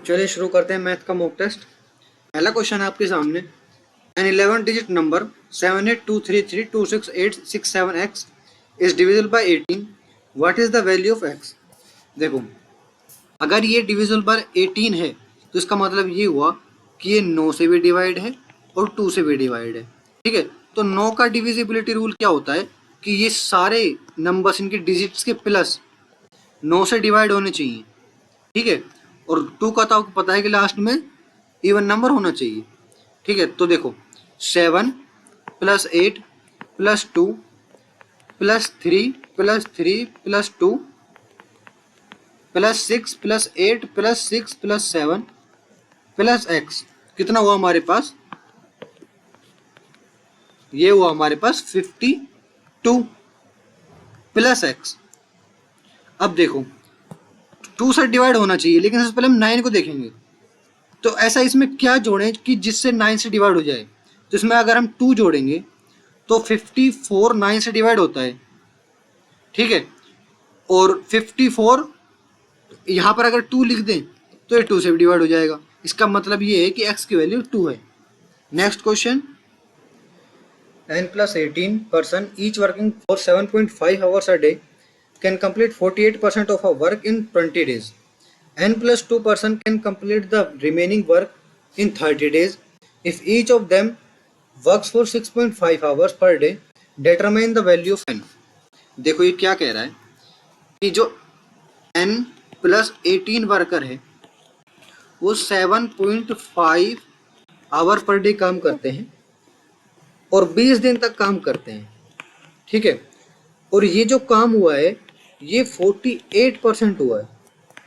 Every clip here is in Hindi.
चलिए शुरू करते हैं मैथ का मॉक टेस्ट। पहला क्वेश्चन है आपके सामने। An 11 digit number 7823326867x is divisible by 18। What is the value of x। देखो, अगर ये डिविजिबल बाय 18 है तो इसका मतलब ये हुआ कि ये 9 से भी डिवाइड है और 2 से भी डिवाइड है। ठीक है, तो 9 का डिविजिबिलिटी रूल क्या होता है कि ये सारे नंबर्स इनके डिजिट्स के प्लस 9 से डिवाइड होने चाहिए। ठीक है, और 2 का तो आपको पता है कि लास्ट में इवन नंबर होना चाहिए। ठीक है, तो देखो 7 + 8 + 2 + 3 + 3 + 2 + 6 + 8 + 6 + 7 + x कितना हुआ हमारे पास? ये हुआ हमारे पास 52 + x। अब देखो 2 से डिवाइड होना चाहिए, लेकिन सबसे पहले हम 9 को देखेंगे। तो ऐसा इसमें क्या जोड़ें कि जिससे 9 से डिवाइड हो जाए। तो इसमें अगर हम 2 जोड़ेंगे तो 54 9 से डिवाइड होता है। ठीक है, और 54 यहाँ पर अगर 2 लिख दें तो ये 2 से भी डिवाइड हो जाएगा। इसका मतलब ये है कि x की वैल्यू 2 है। Next question. 9 + 18 person each working for 7.5 hours a day can complete 48% of a work in 20 days. N + 2 person can complete the remaining work in 30 days. If each of them works for 6.5 hours per day, determine the value of n. देखो ये क्या कह रहा है कि जो n + 18 वर्कर है वो 7.5 आवर पर डे काम करते हैं और 20 दिन तक काम करते हैं। ठीक है, और ये जो काम हुआ है ये 48% हुआ है।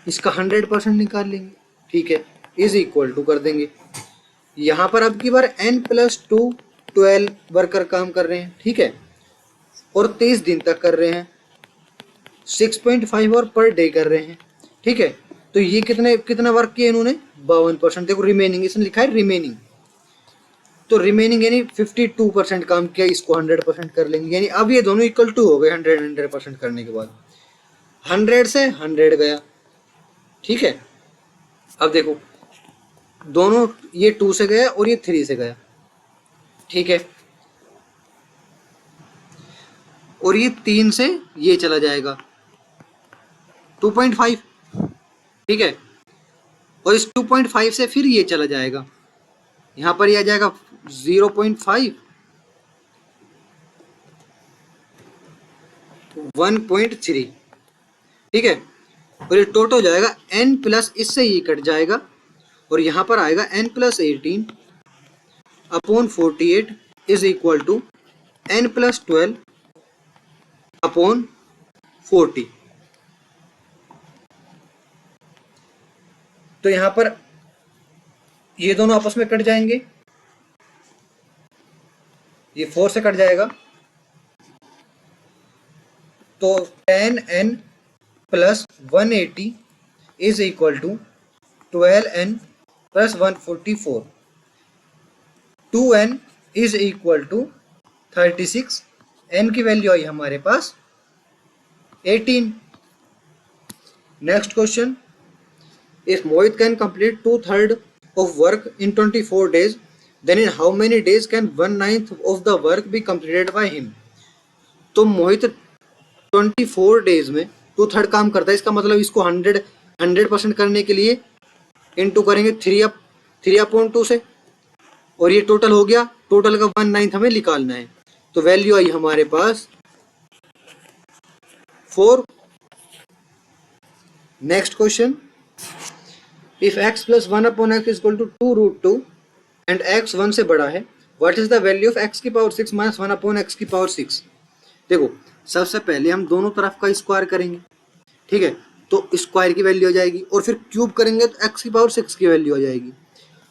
इसका 100% निकाल लेंगे। ठीक है, इज इक्वल टू कर देंगे। यहाँ पर अब की बार n + 2 12 वर्कर काम कर रहे हैं। ठीक है, और 23 दिन तक कर रहे हैं, 6.5 आवर पर डे कर रहे हैं। ठीक है, तो ये कितना वर्क किया इन्होंने? 52%। देखो रिमेनिंग इसने लिखा है रिमेनिंग, तो रिमेनिंग यानी 52% काम किया, इसको 100% कर लेंगे। यानी अब ये दोनों इक्वल टू हो गए 100% करने के बाद। 100 से 100 गया। ठीक है, अब देखो दोनों ये 2 से गया और ये 3 से गया। ठीक है, और ये 3 से ये चला जाएगा 2.5। ठीक है, और इस 2.5 से फिर ये चला जाएगा, यहाँ पर ये आ जाएगा 0.5 1.3। ठीक है, और ये टोटल हो जाएगा n प्लस इससे ये कट जाएगा और यहाँ पर आएगा n + 18 upon 48 is equal to n + 12 upon 40। तो यहाँ पर ये दोनों आपस में कट जाएंगे, ये 4 से कट जाएगा, तो 10n + 180 is equal to 12n + 144। 2n is equal to 36। n की वैल्यू आई हमारे पास 18। Next question. If Mohit can complete 2/3 of work in 24 days, then in how many days can 1/9 of the work be completed by him? तो मोहित 24 डेज में 2/3 काम करता है। इसका मतलब इसको 100% करने के लिए इनटू करेंगे 3/2 से, और ये टोटल हो गया। टोटल का 1/9 हमें निकालना है, तो वैल्यू आई हमारे पास 4। Next question. If x + 1/x is equal to 2√2 and x 1 से बड़ा है, what is the value of x की पावर 6 - 1/x की पावर 6? देखो सबसे पहले हम दोनों तरफ का स्क्वायर करेंगे। ठीक है, तो स्क्वायर की वैल्यू हो जाएगी, और फिर क्यूब करेंगे तो x की पावर 6 की वैल्यू हो जाएगी,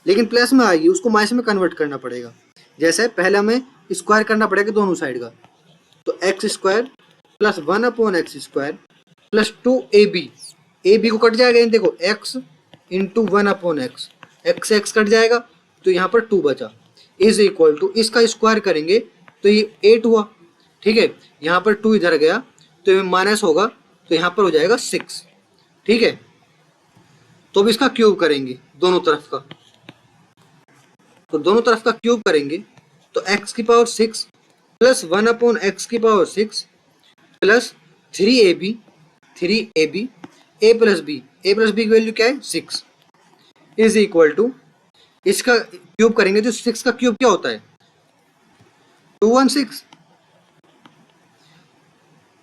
लेकिन प्लस में आएगी, उसको माइनस में कन्वर्ट करना पड़ेगा। जैसे पहले हमें स्क्वायर करना पड़ेगा दोनों साइड का, तो x² + 1/x² + 2ab। ab को कट जाएगा, देखो x × 1/x, x से x कट जाएगा तो यहाँ पर 2 बचा, इज इक्वल टू इसका स्क्वायर करेंगे तो ये 8 हुआ। ठीक है, यहाँ पर 2 इधर गया तो ये माइनस होगा, तो यहाँ पर हो जाएगा 6। ठीक है, तो अब इसका क्यूब करेंगे दोनों तरफ का, तो दोनों तरफ का क्यूब करेंगे तो x की पावर 6 प्लस 1 अपॉन एक्स की power 6 plus 3ab, 3ab, a plus B की वैल्यू क्या है 6 इज इक्वल टू, इसका क्यूब करेंगे तो 6 का क्यूब क्या होता है 216,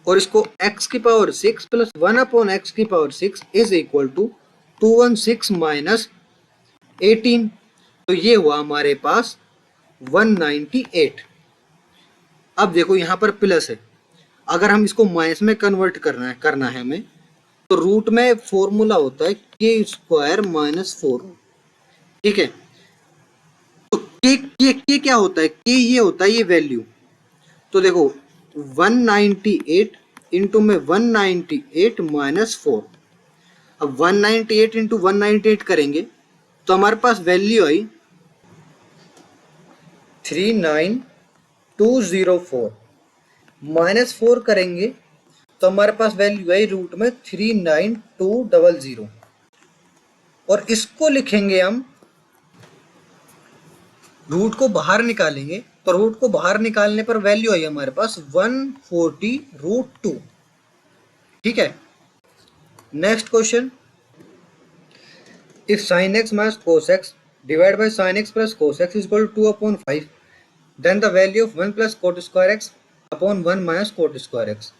और इसको x की पावर 6 प्लस 1 अपॉन एक्स की power 6 is equal to 216 minus 18, तो ये हुआ हमारे पास 198। अब देखो यहाँ पर प्लस है, अगर हम इसको माइनस में कन्वर्ट करना है हमें, तो रूट में फॉर्मूला होता है के स्क्वायर माइनस 4, ठीक है। तो के क्या होता है, के ये होता है ये वैल्यू, तो देखो 198 इंटू में 198 माइनस 4, अब 198 इंटू 198 करेंगे तो हमारे पास वैल्यू आई 39204, माइनस 4 करेंगे तो हमारे पास वैल्यू आई रूट में 39200, और इसको लिखेंगे हम, रूट को बाहर निकालेंगे तो रूट को बाहर निकालने पर वैल्यू आई हमारे पास 140√2, ठीक है। Next question, if sin x minus cos x divided by sin x plus cos x is equal to 2/5, then the value of 1 plus cot square x upon 1 minus cot square x।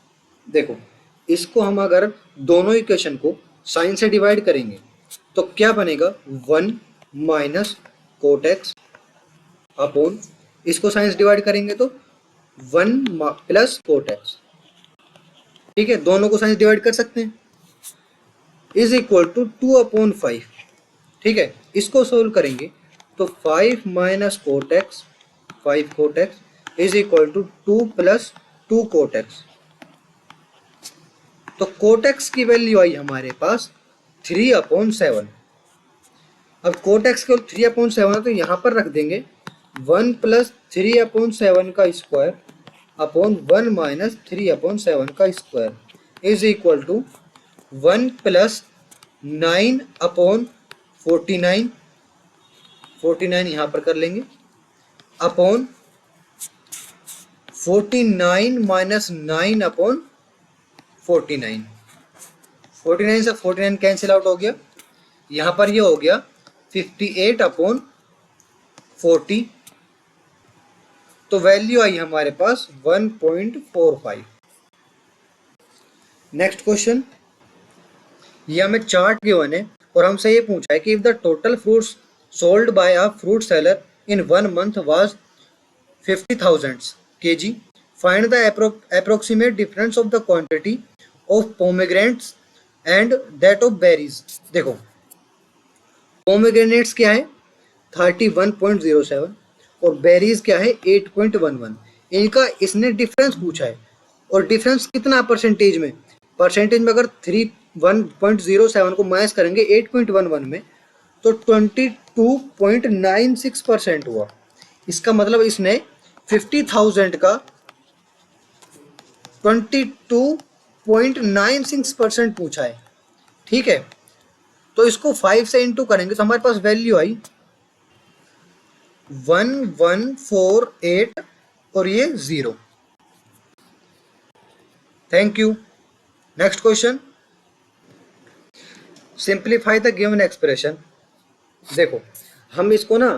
देखो इसको हम अगर दोनों इक्वेशन को साइन से डिवाइड करेंगे तो क्या बनेगा 1 माइनस कोट एक्स अपॉन, इसको साइन से डिवाइड करेंगे तो 1 प्लस कोट एक्स, ठीक है, दोनों को साइन से डिवाइड कर सकते हैं, इज इक्वल टू 2/5, ठीक है। इसको सोल्व करेंगे तो 5 minus cot x, 5 cot x is equal to 2 plus 2 cot x, तो कोट एक्स की वैल्यू आई हमारे पास 3/7। अब कोट एक्स केवल 3/7 है तो यहाँ पर रख देंगे 1 प्लस 3/7 का स्क्वायर अपॉन 1 माइनस 3/7 का square is equal to 1 plus 9/49, 49 यहाँ पर कर लेंगे अपॉन 49 माइनस 9/49, 49 से 49 कैंसिल आउट हो गया, यहाँ पर ये हो गया 58/40, तो वैल्यू आई हमारे पास 1.45। नेक्स्ट क्वेश्चन, ये हमें चार्ट गिवन है और हमसे ये पूछा है कि if the total fruits sold by a fruit seller in 1 month was 50,000 kg, find the approximate difference of the quantity of pomegranates and that of berries. देखो पोमेग्रेनेट्स क्या है 31.07 और बेरीज क्या है 8.11, इनका इसने डिफरेंस पूछा है, और डिफरेंस कितना परसेंटेज में, परसेंटेज में अगर 1.07 को माइनस करेंगे 8.11 में तो 22.96% हुआ। इसका मतलब इसने 50,000 का 22.96% पूछा है, ठीक है। तो इसको 5 से इंटू करेंगे तो हमारे पास वैल्यू आई 1148 और ये 0। Thank you. Next question, simplify the given expression. देखो हम इसको ना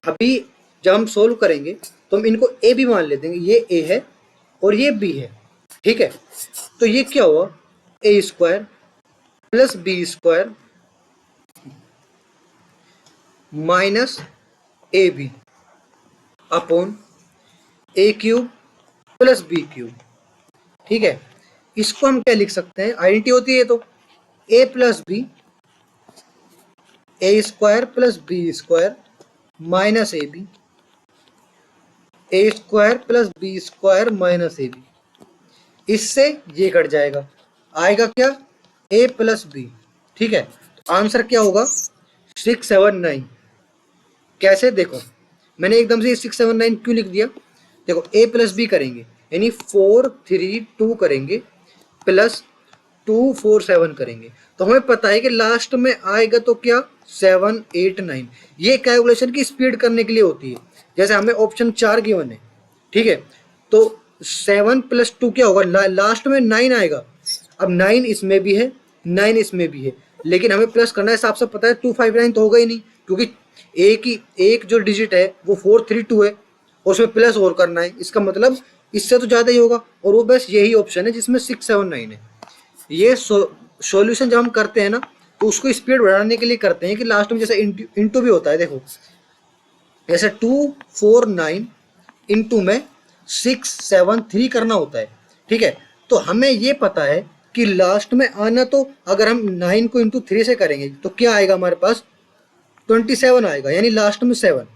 अभी जब हम सोल्व करेंगे तो हम इनको ए भी मान लेते हैं, ये ए है और ये बी है, ठीक है। तो ये क्या हुआ A square plus B square minus A B upon A cube plus B cube, ठीक है। इसको हम क्या लिख सकते हैं, आइडेंटिटी होती है तो A plus B, A square plus B square minus A B, A square plus B square minus A B, इससे ये कट जाएगा, आएगा क्या ए प्लस बी, ठीक है। तो आंसर क्या होगा 679। कैसे, देखो मैंने एकदम से 679 क्यों लिख दिया, देखो ए प्लस बी करेंगे यानी 4 3 2 करेंगे प्लस 2 4 7 करेंगे तो हमें पता है कि लास्ट में आएगा तो क्या 7 8 9। ये कैलकुलेशन की स्पीड करने के लिए होती है। जैसे हमें ऑप्शन 4 गिवन है, ठीक है, तो 7 + 2 क्या होगा, लास्ट में 9 आएगा। अब 9 इसमें भी है, 9 इसमें भी है, लेकिन हमें प्लस करना है, हिसाब से पता है 259 तो होगा ही नहीं, क्योंकि एक जो डिजिट है वो 432 है और उसमें प्लस और करना है, इसका मतलब इससे तो ज़्यादा ही होगा। और वो बस यही ऑप्शन है जिसमें 6 7 9 है। ये सॉल्यूशन जब हम करते हैं ना तो उसको स्पीड बढ़ाने के लिए करते हैं कि लास्ट में जैसे इंटू भी होता है, देखो जैसे 2 4 9 इंटू में 6 7 3 करना होता है, ठीक है। तो हमें ये पता है कि लास्ट में आना, तो अगर हम 9 को इंटू 3 से करेंगे तो क्या आएगा हमारे पास 27 आएगा, यानी लास्ट में 7,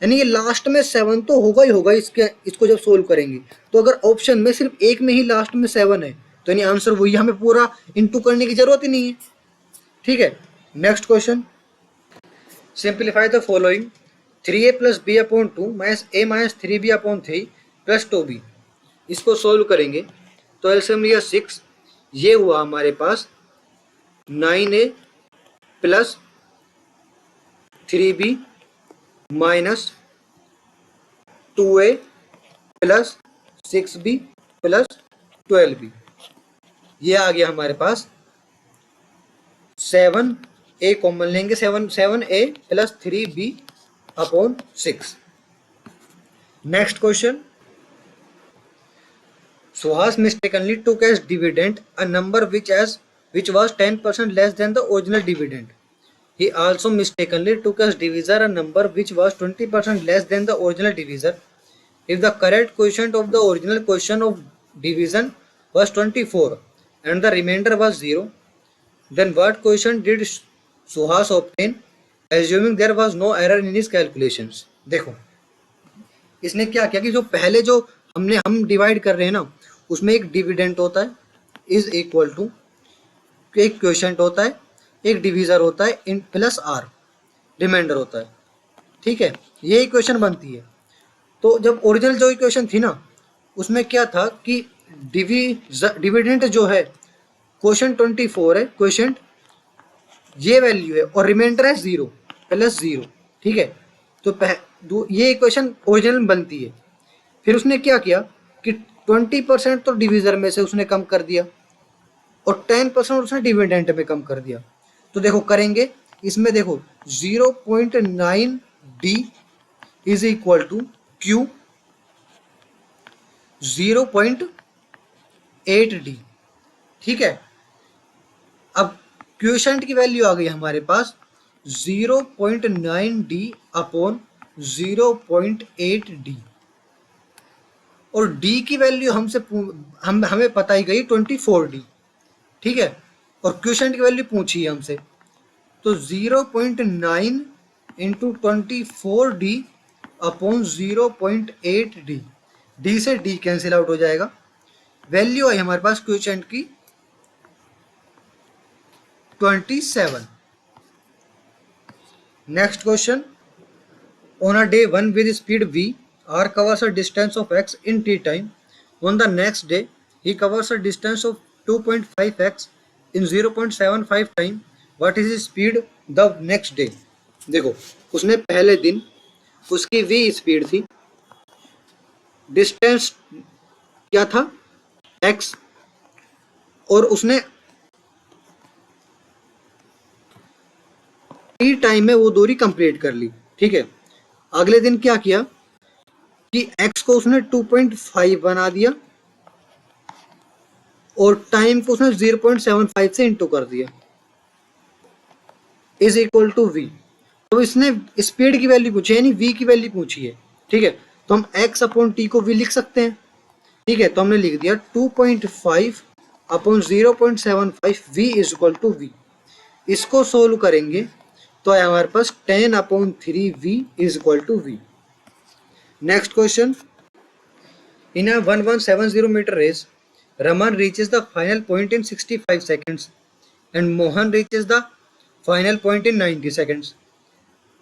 यानी ये लास्ट में 7 तो होगा ही होगा इसको जब सोल्व करेंगे। तो अगर ऑप्शन में सिर्फ एक में ही लास्ट में 7 है तो यानी आंसर वही, हमें पूरा इंटू करने की जरूरत ही नहीं है, ठीक है। Next question, simplify the following 3a + b/2 - a - 3b/3 + 2b। इसको सोल्व करेंगे तो एलसीएम लिया 6, ये हुआ हमारे पास 9a + 3b - 2a + 6b + 12b। ये आ गया हमारे पास 7a कॉमन लेंगे, 7a + 3b/6। Next question, Suhas mistakenly took as dividend a number which was 10% less than the original dividend. He also mistakenly took as divisor a number which was 20% less than the original divisor. If the correct quotient of the original quotient of division was 24 and the remainder was 0, then what quotient did Suhas obtain, assuming there was no error in his calculations? देखो इसने क्या किया कि जो पहले जो हम डिवाइड कर रहे हैं ना उसमें एक डिविडेंड होता है इज इक्वल टू, एक क्वोशेंट होता है, एक डिवीजर होता है, इन प्लस आर रिमाइंडर होता है, ठीक है। ये इक्वेशन बनती है। तो जब ओरिजिनल जो इक्वेशन थी ना उसमें क्या था कि डिविडेंड जो है क्वोशेंट 24 है, क्वोशेंट ये वैल्यू है और रिमाइंडर है 0 + 0, ठीक है। तो ये इक्वेशन ओरिजिनल बनती है। फिर उसने क्या किया कि 20% तो डिवीजर में से उसने कम कर दिया और 10% उसने डिविडेंड में कम कर दिया। तो देखो करेंगे इसमें, देखो 0.9d is equal to Q 0.8d, ठीक है। अब क्वोशेंट की वैल्यू आ गई हमारे पास 0.9d/0.8d और d की वैल्यू हमें पता ही गई 24d, ठीक है। और क्वोशेंट की वैल्यू पूछी है हमसे, तो 0.9 × 24d/0.8d, d से d कैंसिल आउट हो जाएगा। वैल्यू आई हमारे पास क्वोशेंट की 27। Next question, on a day 1 with speed v, r covers a distance of x in t time. On the next day he covers a distance of 2.5x in 0.75 time. What is his speed the next day? देखो उसने पहले दिन उसकी v स्पीड थी, डिस्टेंस क्या था x, और उसने t टाइम में वो दूरी कंप्लीट कर ली, ठीक है। अगले दिन क्या किया कि x को उसने 2.5 बना दिया और टाइम को उसने 0.75 से इंटू कर दिया इज इक्वल टू v। तो इसने स्पीड की वैल्यू पूछी है, यानी v की वैल्यू पूछी है, ठीक है। तो हम x/t को v लिख सकते हैं, ठीक है। तो हमने लिख दिया 2.5/0.75 v is equal to v। इसको सोल्व करेंगे तो है हमारे पास 10/3v is equal to v। Next question, in a 1170 metre race Raman reaches the final point in 65 seconds and Mohan reaches the final point in 90 seconds.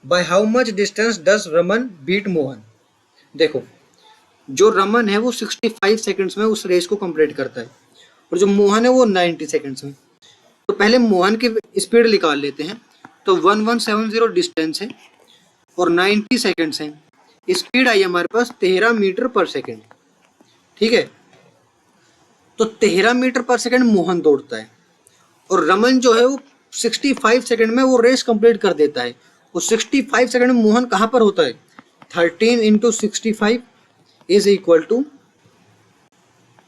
By how much distance does Raman beat Mohan? देखो जो रमन है वो 65 सेकंड्स में उस रेस को कंप्लीट करता है और जो मोहन है वो 90 सेकेंड्स में। तो पहले मोहन की स्पीड निकाल लेते हैं। तो 1170 डिस्टेंस है और 90 सेकेंड्स है। स्पीड आई हमारे पास 13 मीटर पर सेकेंड। ठीक है, तो 13 मीटर पर सेकेंड मोहन दौड़ता है और रमन जो है वो 65 सेकेंड में वो रेस कंप्लीट कर देता है। वो 65 सेकेंड में मोहन कहाँ पर होता है? 13 इंटू 65 इज इक्वल टू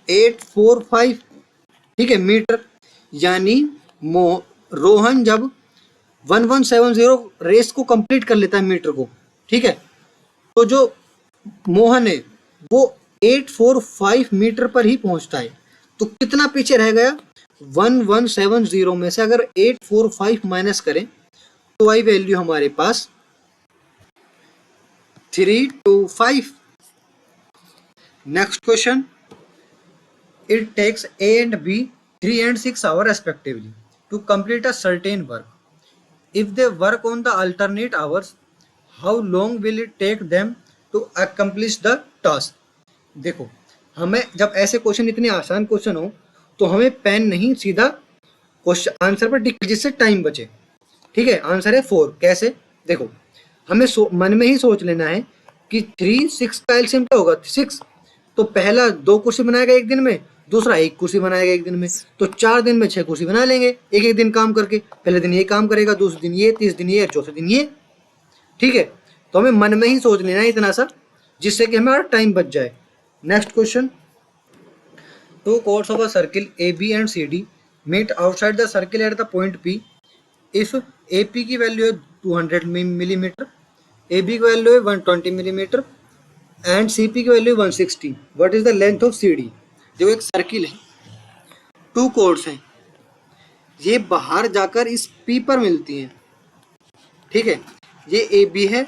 845, ठीक है, मीटर। यानी रोहन जब 1170 रेस को कंप्लीट कर लेता है मीटर को, ठीक है, तो जो मोहन है वो 845 मीटर पर ही पहुंचता है। तो कितना पीछे रह गया? 1170 में से अगर 845 माइनस करें तो आई वैल्यू हमारे पास 325। Next question, it takes A and B 3 and 6 hours respectively to complete a certain work. If they work on the alternate hours, how long will it take them to accomplish the task? देखो, हमें जब ऐसे क्वेश्चन, इतने आसान क्वेश्चन हो तो हमें पेन नहीं सीधा क्वेश्चन आंसर पर टिक, जिससे टाइम बचे। ठीक है, आंसर है 4। कैसे? देखो, हमें मन में ही सोच लेना है कि 3 6 का एलसीएम क्या होगा? 6। तो पहला 2 कुर्सी बनाएगा एक दिन में, दूसरा 1 कुर्सी बनाएगा एक दिन में। तो 4 दिन में 6 कुर्सी बना लेंगे, एक एक दिन काम करके। पहले दिन ये काम करेगा, दूसरे दिन ये, तीसरे दिन ये, चौथे दिन ये। ठीक है, तो हमें मन में ही सोच लेना है इतना सा, जिससे कि हमारा टाइम बच जाए। Next question, 2 chords of a circle AB and CD meet outside the circle at the point P. If AP की वैल्यू है 200 मिलीमीटर, AB की वैल्यू है 120 मिलीमीटर एंड CP की value 160, what is the length of CD? जो एक सर्किल है, 2 chords हैं, ये बाहर जाकर इस P पर मिलती हैं। ठीक है, ये AB है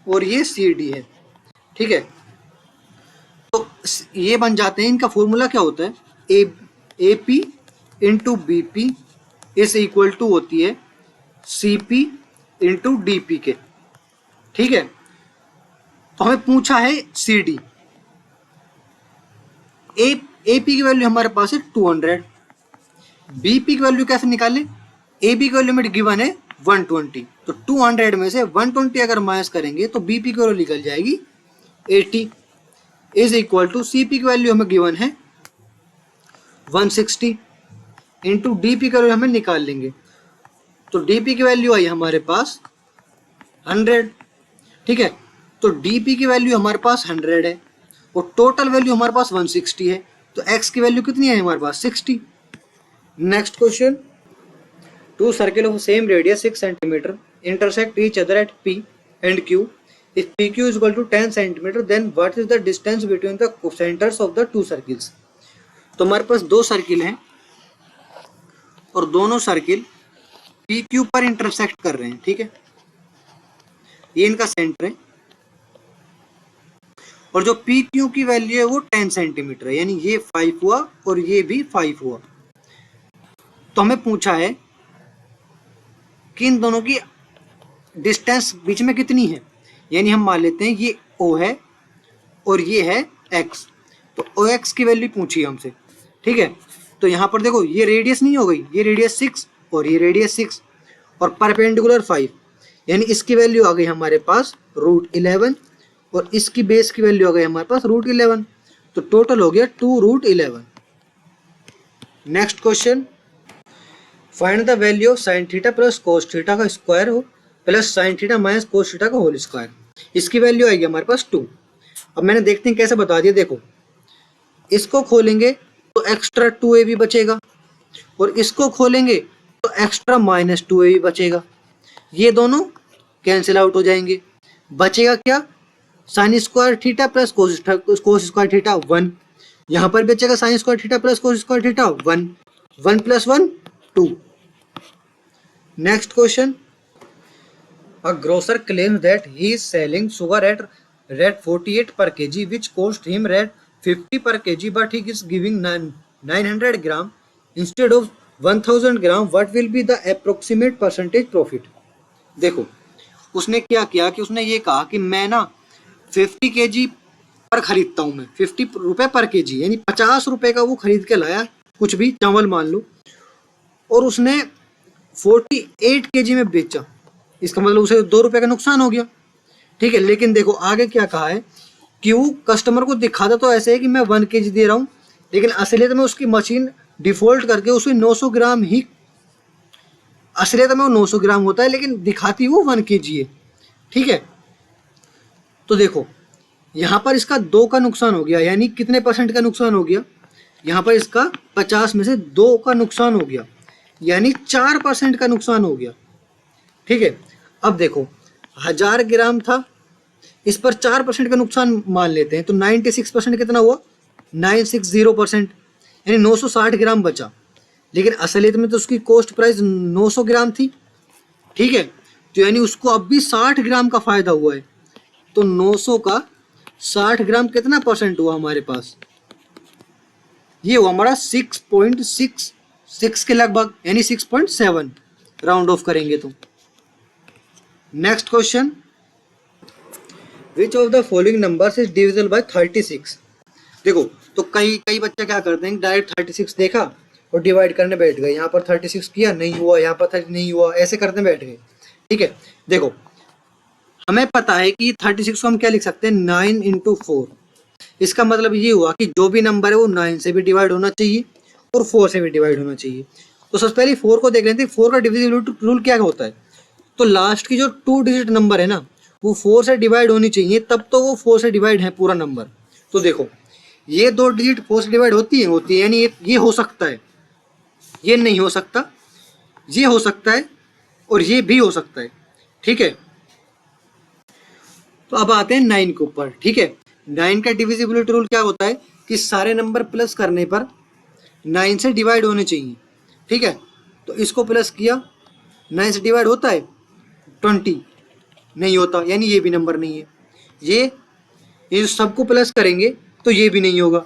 और ये CD है। ठीक है, तो ये बन जाते हैं। इनका फॉर्मूला क्या होता है? AP into BP is equal to होती है CP इंटू DP के। ठीक है, तो हमें पूछा है CD। AP की वैल्यू हमारे पास है 200। BP की वैल्यू कैसे निकालें? AB की वैल्यू में गिवन है 120, तो 200 में से 120 अगर माइनस करेंगे तो BP की वैल्यू निकल जाएगी 80 इज इक्वल टू CP की वैल्यू हमें गिवन है 160 इंटू DP की वैल्यू हमें निकाल लेंगे। तो DP की वैल्यू आई हमारे पास 100। ठीक है, तो DP की वैल्यू हमारे पास 100 है और टोटल वैल्यू हमारे पास 160 है। तो X की वैल्यू कितनी है हमारे पास? 60। Next question, 2 circle of same radius 6 centimetre intersect each other at P and Q. If PQ is equal to 10 centimeter, then what is the distance between the centers of the 2 circles? तो हमारे पास 2 सर्किल हैं और दोनों सर्किल PQ पर इंटरसेक्ट कर रहे हैं। ठीक है, ये इनका सेंटर है और जो PQ की वैल्यू है वो 10 सेंटीमीटर है, यानी ये 5 हुआ और ये भी 5 हुआ। तो हमें पूछा है कि इन दोनों की डिस्टेंस बीच में कितनी है। यानी हम मान लेते हैं ये O है और ये है X, तो OX की वैल्यू पूछी हमसे। ठीक है, तो यहाँ पर देखो, ये रेडियस नहीं हो गई, ये रेडियस 6 और ये रेडियस 6 और परपेंडिकुलर 5, यानी इसकी वैल्यू आ गई हमारे पास √11 और इसकी बेस की वैल्यू आ गई हमारे पास √11, तो टोटल हो गया 2√11। Next question, find the value of sine theta plus cos theta का स्क्वायर हो plus sine theta minus cos theta का होल स्क्वायर। इसकी वैल्यू आएगी हमारे पास 2। अब मैंने देखते हैं कैसे बता दिया। देखो, इसको खोलेंगे तो एक्स्ट्रा 2ab बचेगा और इसको खोलेंगे तो एक्स्ट्रा -2ab बचेगा। ये दोनों कैंसिल आउट हो जाएंगे। बचेगा क्या? Sine square theta plus cos square theta 1। यहाँ पर बचेगा sine square theta plus cos square theta 1। 1 + 1 2। Next question, a grocer claims that he is selling sugar at rate 48 per kg, which cost him rate 50 per kg, but he is giving 900 gram instead of 1000 gram. What will be the approximate percentage profit? देखो, उसने क्या किया कि उसने ये कहा कि मैं ना 50 kg पर खरीदता हूँ, मैं 50 रुपये पर kg, यानी 50 रुपये का वो खरीद के लाया कुछ भी चावल मान लो, और उसने 48 kg में बेचा, इसका मतलब उसे 2 रुपए का नुकसान हो गया। ठीक है, लेकिन देखो आगे क्या कहा है कि वो कस्टमर को दिखाता तो ऐसे है कि मैं 1 kg दे रहा हूँ, लेकिन असलियत में उसकी मशीन डिफॉल्ट करके उसे 900 ग्राम ही, असलियत में वो 900 ग्राम होता है लेकिन दिखाती वो 1 kg है। ठीक है, तो देखो यहाँ पर इसका 2 का नुकसान हो गया, यानी कितने % का नुकसान हो गया, यहाँ पर इसका 50 में से 2 का नुकसान हो गया, यानी 4% का नुकसान हो गया। ठीक है, अब देखो 1000 ग्राम था, इस पर 4% का नुकसान मान लेते हैं, तो 96% कितना हुआ, 960%, यानी 960 ग्राम बचा, लेकिन असलियत में तो उसकी कॉस्ट प्राइस 900 ग्राम थी। ठीक है, तो यानी उसको अब भी 60 ग्राम का फायदा हुआ है, तो 900 का 60 ग्राम कितना % हुआ हमारे पास, ये हुआ हमारा 6.66 के लगभग, यानी 6.7 राउंड ऑफ करेंगे तो। Next question, which of the following numbers is divisible bye 36। देखो तो कई बच्चे क्या करते हैं, डायरेक्ट 36 देखा और डिवाइड करने बैठ गए, यहाँ पर 36 किया नहीं हुआ, यहाँ पर 30 नहीं हुआ, ऐसे करने बैठ गए। ठीक है, देखो हमें पता है कि 36 को हम क्या लिख सकते हैं, 9 × 4। इसका मतलब ये हुआ कि जो भी नंबर है वो 9 से भी डिवाइड होना चाहिए और 4 से भी डिवाइड होना चाहिए। तो सबसे पहले 4 को देख लेते हैं, 4 का डिविजिबिलिटी रूल क्या होता है। तो लास्ट की जो 2 डिजिट नंबर है ना, वो 4 से डिवाइड होनी चाहिए, तब तो वो 4 से डिवाइड है पूरा नंबर। तो देखो ये 2 डिजिट 4 से डिवाइड होती है, यानी ये हो सकता है, ये नहीं हो सकता, ये हो सकता है और ये भी हो सकता है। ठीक है, तो अब आते हैं 9 के ऊपर। ठीक है, 9 का डिविजिबिलिटी रूल क्या होता है कि सारे नंबर प्लस करने पर 9 से डिवाइड होने चाहिए। ठीक है, तो इसको प्लस किया, 9 से डिवाइड होता है 20, नहीं होता, यानी ये भी नंबर नहीं है। ये सबको प्लस करेंगे तो ये भी नहीं होगा।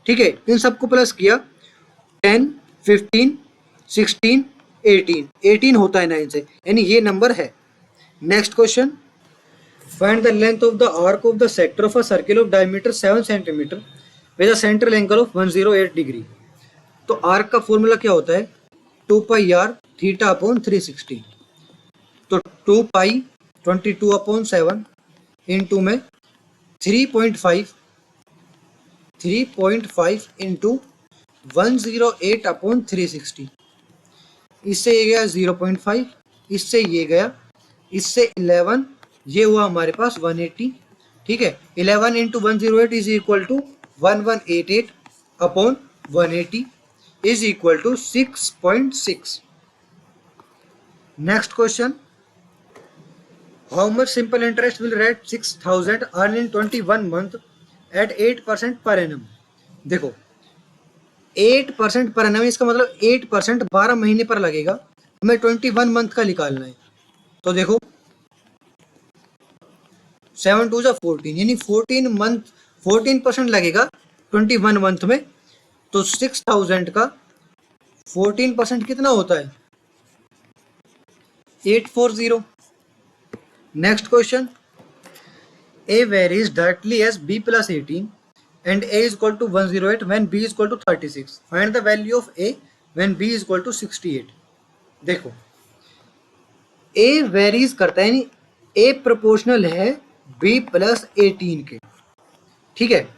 ठीक है, इन सबको प्लस किया, 10, 15, 16, 18 होता है 9 से, यानी ये नंबर है। Next question, find the length of the arc of the sector of a circle of diameter 7 centimetre with a central angle of 108 degree. तो आर्क का फॉर्मूला क्या होता है, 2πr θ/360। तो 2π 22/7 इंटू में 3.5 इंटू 108/360, इससे ये गया 0.5, इससे ये गया, इससे 11, ये हुआ हमारे पास 180। ठीक है, 11 into 108 is equal to 1188/180 is equal to 6.6। Next question, how much simple interest will rate 6000 earn in 21 month at 8% per annum. देखो 8% पर एनम, इसका मतलब 8% 12 महीने पर लगेगा, हमें 21 मंथ का निकालना है। तो देखो 7 2 14, यानी 14% लगेगा 21 मंथ में। तो 6000 का 14% कितना होता है, 840। Next question, A varies directly as B plus 18 and A is equal to 108 when B is equal to 36. Find the value of A when B is equal to 68. देखो A वेरीज करता है, यानी A प्रोपोर्शनल है B plus 18 के। ठीक है,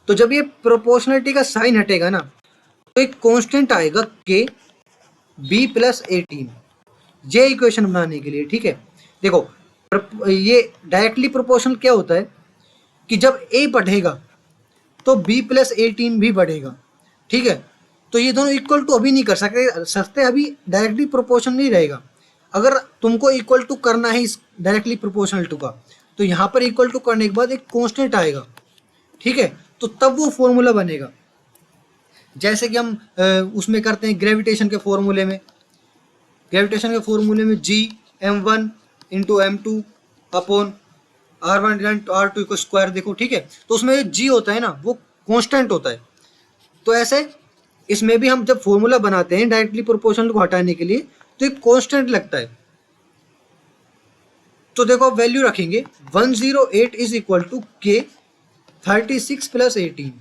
तो जब ये प्रोपोर्शनलिटी का साइन हटेगा ना, तो एक कांस्टेंट आएगा K B plus 18, ये इक्वेशन बनाने के लिए। ठीक है, देखो ये डायरेक्टली प्रोपोर्शनल क्या होता है कि जब A बढ़ेगा तो B plus 18 भी बढ़ेगा। ठीक है, तो ये दोनों इक्वल टू अभी नहीं कर सकते, अभी डायरेक्टली प्रोपोर्शनल नहीं रहेगा। अगर तुमको इक्वल टू करना है इस डायरेक्टली प्रोपोर्शनल टू का, तो यहाँ पर इक्वल टू करने के बाद एक कांस्टेंट आएगा। ठीक है, तो तब वो फॉर्मूला बनेगा, जैसे कि हम उसमें करते हैं ग्रेविटेशन के फॉर्मूले में। Gm1 into M2 upon R1 R2 को स्क्वायर। देखो ठीक है, तो उसमें G होता है ना, वो कांस्टेंट होता है। तो ऐसे इसमें भी हम जब फॉर्मूला बनाते हैं डायरेक्टली प्रोपोर्शनल को हटाने के लिए, तो एक कांस्टेंट लगता है। तो देखो आप वैल्यू रखेंगे, 108 इज इक्वल टू K 36 + 18।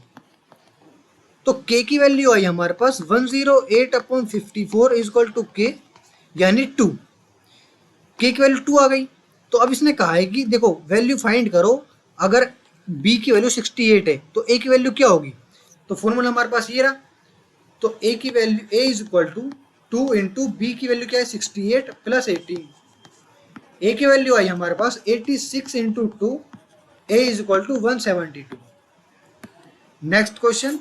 तो k की वैल्यू आई हमारे पास 108/54 इज इक्वल टू k, यानी 2। k की वैल्यू 2 आ गई। तो अब इसने कहा है कि देखो वैल्यू फाइंड करो, अगर b की वैल्यू 68 है तो a की वैल्यू क्या होगी। तो फॉर्मूला हमारे पास ये रहा। तो a की value a is equal to 2 into B की वैल्यू क्या है 68 प्लस 18। a की वैल्यू आई हमारे पास 86 into 2, a is equal to 172। Next question,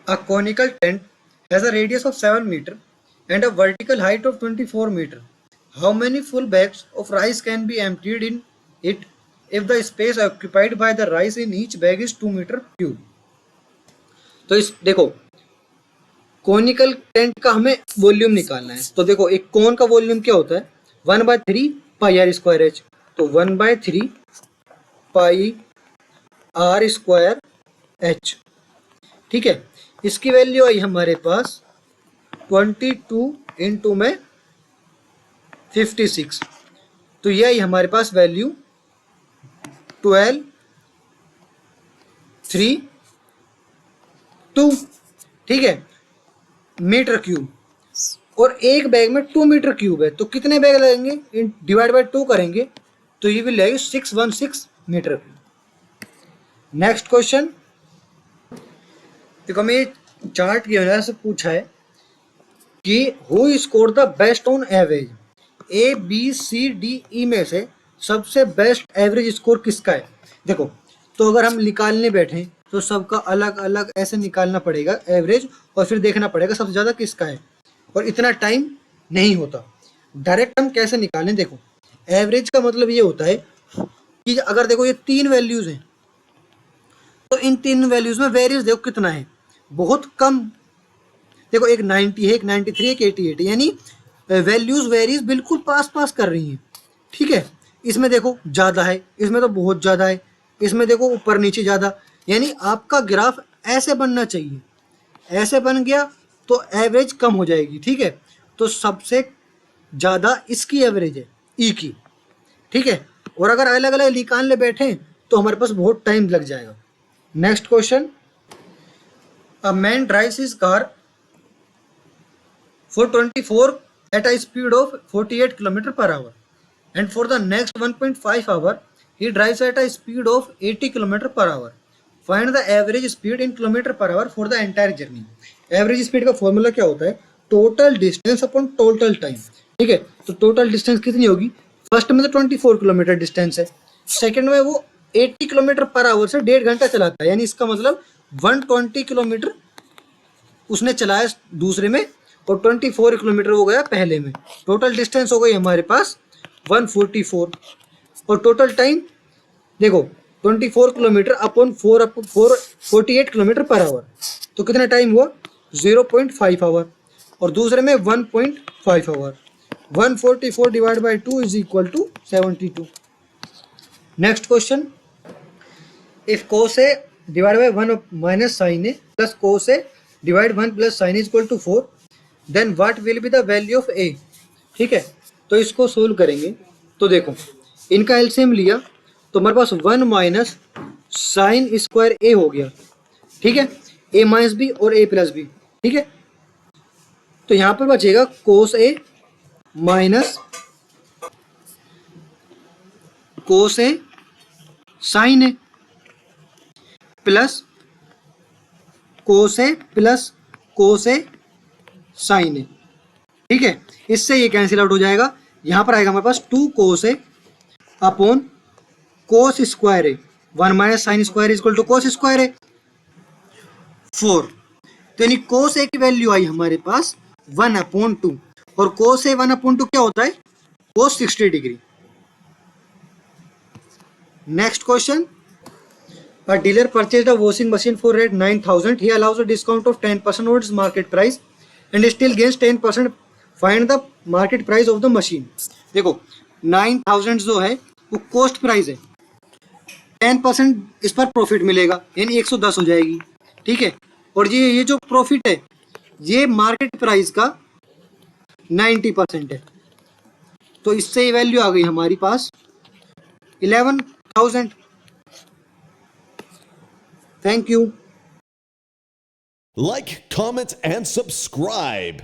a conical tent has a radius of 7 meter and a vertical height of 24 meter. How many full bags of rice can be emptied in it if the space occupied by the rice in each bag is 2 meter cube? तो इस देखो कोनिकल टेंट का हमें वॉल्यूम निकालना है। तो देखो एक कोन का वॉल्यूम क्या होता है 1/3 पाई आर स्क्वायर एच। तो 1/3 पाई आर स्क्वायर एच, ठीक है। इसकी वैल्यू आई हमारे पास 22 इंटू में 56। तो ये आई हमारे पास वैल्यू 12,3,2, ठीक है, मीटर क्यूब। और एक बैग में 2 मीटर क्यूब है, तो कितने बैग लगेंगे डिवाइड बाय 2 करेंगे तो ये भी लगेगी 616 मीटर क्यूब। नेक्स्ट क्वेश्चन, देखो हमें चार्ट की वजह से पूछा है कि who score the best on average. A B C D E में से सबसे बेस्ट एवरेज स्कोर किसका है। देखो तो अगर हम निकालने बैठे तो सबका अलग अलग ऐसे निकालना पड़ेगा एवरेज, और फिर देखना पड़ेगा सबसे ज़्यादा किसका है, और इतना टाइम नहीं होता। डायरेक्ट हम कैसे निकालें, देखो एवरेज का मतलब ये होता है कि अगर देखो ये 3 वैल्यूज़ हैं तो इन 3 वैल्यूज़ में वेरियस देखो कितना है, बहुत कम। देखो एक 90 है, एक 93 है, एक 88 है, यानी वैल्यूज़ वेरीज बिल्कुल पास पास कर रही हैं, ठीक है। इसमें देखो ज़्यादा है, इसमें तो बहुत ज़्यादा है, इसमें देखो ऊपर नीचे ज़्यादा, यानी आपका ग्राफ ऐसे बनना चाहिए। ऐसे बन गया तो एवरेज कम हो जाएगी, ठीक है। तो सबसे ज़्यादा इसकी एवरेज है ई की, ठीक है। और अगर अलग अलग निकालने बैठे तो हमारे पास बहुत टाइम लग जाएगा। Next question, a man drives his car for 24 at a speed of 48 km per hour, and for the next 1.5 hour he drives at a speed of 80 km per hour. Find the average speed in km per hour for the entire journey. Average speed का फॉर्मूला क्या होता है, total distance upon total time, ठीक है। तो टोटल डिस्टेंस कितनी होगी, फर्स्ट में तो 24 किलोमीटर डिस्टेंस है, सेकंड में वो 80 किलोमीटर पर आवर से 1.5 घंटा चलाता है, यानी इसका मतलब 120 किलोमीटर उसने चलाया दूसरे में, और 24 किलोमीटर हो गया पहले में। टोटल डिस्टेंस हो गई हमारे पास 144, और टोटल टाइम देखो 24 kilometre upon 48 kilometre per hour, तो कितना टाइम हुआ 0.5 आवर, और दूसरे में 1.5 hour. 144 divide by 2 is equal to 72। Next question, if cos a divide by 1 minus sine A plus cos a divide 1 plus sine is equal to 4, then what will be the value of A, ठीक है। तो इसको सोल्व करेंगे तो देखो इनका एलसीएम लिया तो हमारे पास 1 माइनस साइन स्क्वायर ए हो गया, ठीक है, ए माइनस बी और ए प्लस बी, ठीक है। तो यहाँ पर बचेगा कोस ए minus cos A sign A plus cos A plus cos A sign ए, ठीक है। इससे ये कैंसिल आउट हो जाएगा, यहाँ पर आएगा हमारे पास 2 cos A upon cos square A, 1 minus sine square is equal to cos square A 4। तो यानी कोस ए की वैल्यू आई हमारे पास 1/2, और कोस ए 1/2 क्या होता है, कोस 60 degree. Next question, a dealer purchased a washing machine for rate 9,000. He allows a discount of 10% on its market price and still gains 10%. Find the market price of the machine. देखो 9,000 जो है वो कॉस्ट प्राइस है, 10% इस पर प्रॉफिट मिलेगा, यानी 110 हो जाएगी, ठीक है। और ये जो प्रॉफिट है ये मार्केट प्राइस का 90% है, तो इससे वैल्यू आ गई हमारी पास 11,000। Thank you. Like, comment, and subscribe.